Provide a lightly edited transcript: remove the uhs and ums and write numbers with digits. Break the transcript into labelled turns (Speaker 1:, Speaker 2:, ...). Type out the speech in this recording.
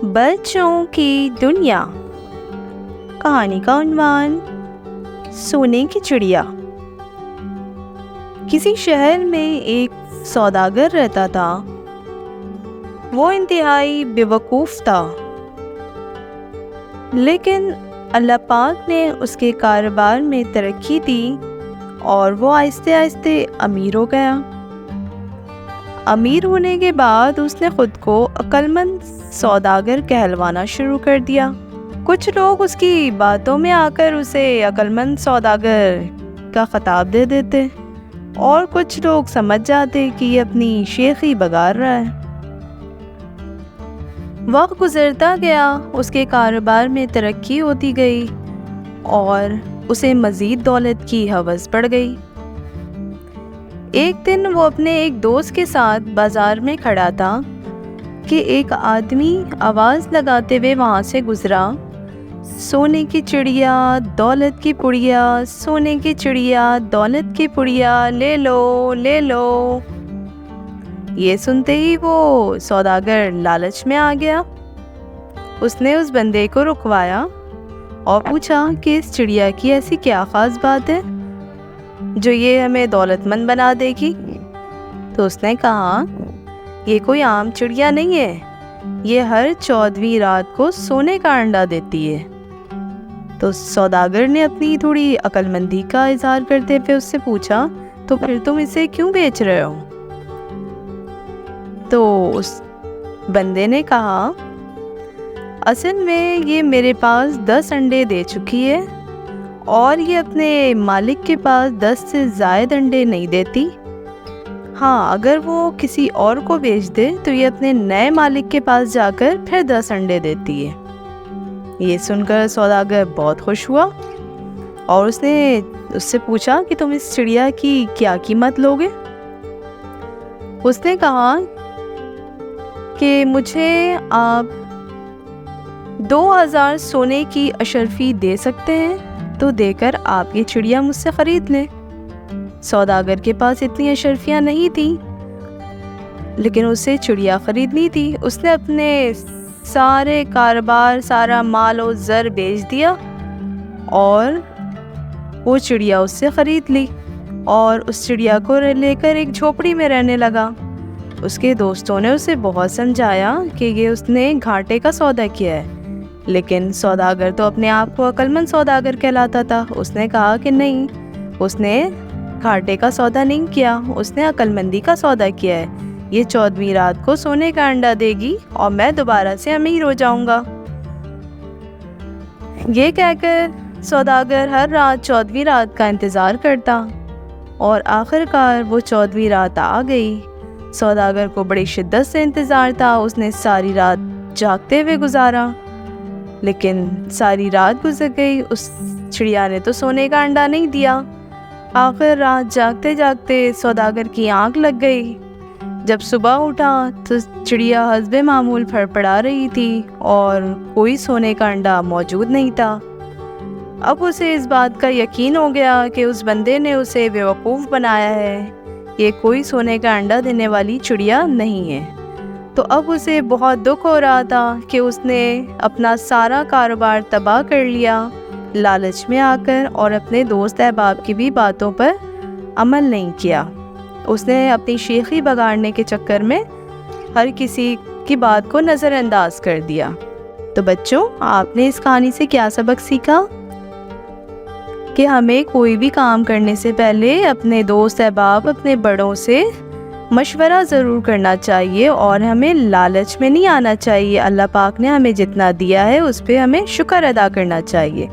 Speaker 1: بچوں کی دنیا۔ کہانی کا عنوان سونے کی چڑیا۔ کسی شہر میں ایک سوداگر رہتا تھا۔ وہ انتہائی بیوقوف تھا، لیکن اللہ پاک نے اس کے کاروبار میں ترقی دی اور وہ آہستہ آہستہ امیر ہو گیا۔ امیر ہونے کے بعد اس نے خود کو عقل مند سوداگر کہلوانا شروع کر دیا۔ کچھ لوگ اس کی باتوں میں آ کر اسے عقل مند سوداگر کا خطاب دے دیتے اور کچھ لوگ سمجھ جاتے کہ یہ اپنی شیخی بگار رہا ہے۔ وقت گزرتا گیا، اس کے کاروبار میں ترقی ہوتی گئی اور اسے مزید دولت کی ہوس بڑھ گئی۔ ایک دن وہ اپنے ایک دوست کے ساتھ بازار میں کھڑا تھا کہ ایک آدمی آواز لگاتے ہوئے وہاں سے گزرا، سونے کی چڑیا دولت کی پڑیا، سونے کی چڑیا دولت کی پڑیا، لے لو لے لو۔ یہ سنتے ہی وہ سوداگر لالچ میں آ گیا۔ اس نے اس بندے کو رکوایا اور پوچھا کہ اس چڑیا کی ایسی کیا خاص بات ہے جو یہ ہمیں دولت مند بنا دے گی؟ تو اس نے کہا، یہ کوئی عام چڑیا نہیں ہے، یہ ہر 14ویں رات کو سونے کا انڈا دیتی ہے۔ تو سوداگر نے اپنی تھوڑی عقل مندی کا اظہار کرتے ہوئے اس سے پوچھا، تو پھر تم اسے کیوں بیچ رہے ہو؟ تو اس بندے نے کہا، اصل میں یہ میرے پاس 10 انڈے دے چکی ہے اور یہ اپنے مالک کے پاس 10 سے زائد انڈے نہیں دیتی۔ ہاں، اگر وہ کسی اور کو بیچ دے تو یہ اپنے نئے مالک کے پاس جا کر پھر 10 انڈے دیتی ہے۔ یہ سن کر سوداگر بہت خوش ہوا اور اس نے اس سے پوچھا کہ تم اس چڑیا کی کیا قیمت لوگے؟ اس نے کہا کہ مجھے آپ 2000 سونے کی اشرفی دے سکتے ہیں تو دے کر آپ یہ چڑیا مجھ سے خرید لیں۔ سوداگر کے پاس اتنی اشرفیاں نہیں تھیں، لیکن اسے چڑیا خریدنی تھی۔ اس نے اپنے سارے کاروبار، سارا مال و زر بیچ دیا اور وہ چڑیا اس سے خرید لی اور اس چڑیا کو لے کر ایک جھوپڑی میں رہنے لگا۔ اس کے دوستوں نے اسے بہت سمجھایا کہ یہ اس نے گھاٹے کا سودا کیا ہے، لیکن سوداگر تو اپنے آپ کو عقل مند سوداگر کہلاتا تھا۔ اس نے کہا کہ نہیں، اس نے گھاٹے کا سودا نہیں کیا، اس نے عقل مندی کا سودا کیا ہے۔ یہ 14ویں رات کو سونے کا انڈا دے گی اور میں دوبارہ سے امیر ہو جاؤں گا۔ یہ کہہ کر سوداگر ہر رات 14ویں رات کا انتظار کرتا اور آخر کار وہ 14ویں رات آ گئی۔ سوداگر کو بڑی شدت سے انتظار تھا۔ اس نے ساری رات جاگتے ہوئے گزارا، لیکن ساری رات گزر گئی، اس چڑیا نے تو سونے کا انڈا نہیں دیا۔ آخر رات جاگتے جاگتے سوداگر کی آنکھ لگ گئی۔ جب صبح اٹھا تو چڑیا حسب معمول پھڑپڑا رہی تھی اور کوئی سونے کا انڈا موجود نہیں تھا۔ اب اسے اس بات کا یقین ہو گیا کہ اس بندے نے اسے بیوقوف بنایا ہے، یہ کوئی سونے کا انڈا دینے والی چڑیا نہیں ہے۔ تو اب اسے بہت دکھ ہو رہا تھا کہ اس نے اپنا سارا کاروبار تباہ کر لیا لالچ میں آ کر، اور اپنے دوست احباب کی بھی باتوں پر عمل نہیں کیا۔ اس نے اپنی شیخی بگاڑنے کے چکر میں ہر کسی کی بات کو نظر انداز کر دیا۔ تو بچوں، آپ نے اس کہانی سے کیا سبق سیکھا؟ کہ ہمیں کوئی بھی کام کرنے سے پہلے اپنے دوست احباب، اپنے بڑوں سے مشورہ ضرور کرنا چاہیے اور ہمیں لالچ میں نہیں آنا چاہیے۔ اللہ پاک نے ہمیں جتنا دیا ہے اس پہ ہمیں شکر ادا کرنا چاہیے۔